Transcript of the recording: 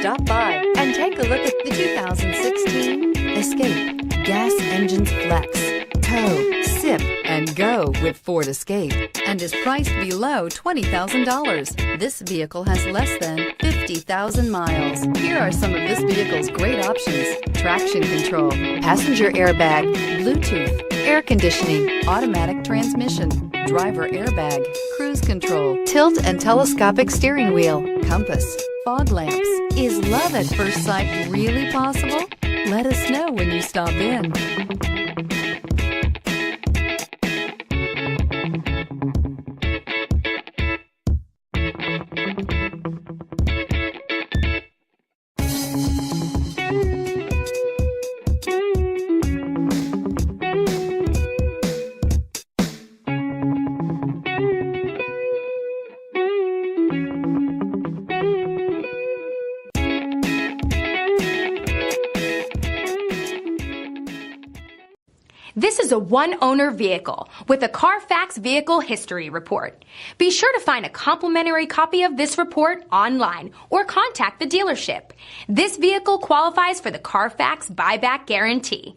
Stop by and take a look at the 2016 Escape. Gas engines flex, tow, sip, and go with Ford Escape, and is priced below $20,000. This vehicle has less than 50,000 miles. Here are some of this vehicle's great options: traction control, passenger airbag, Bluetooth, air conditioning, automatic transmission, driver airbag, cruise control, tilt and telescopic steering wheel, compass, fog lamps. Is love at first sight really possible? Let us know when you stop in. This is a one-owner vehicle with a Carfax Vehicle History Report. Be sure to find a complimentary copy of this report online or contact the dealership. This vehicle qualifies for the Carfax Buyback Guarantee.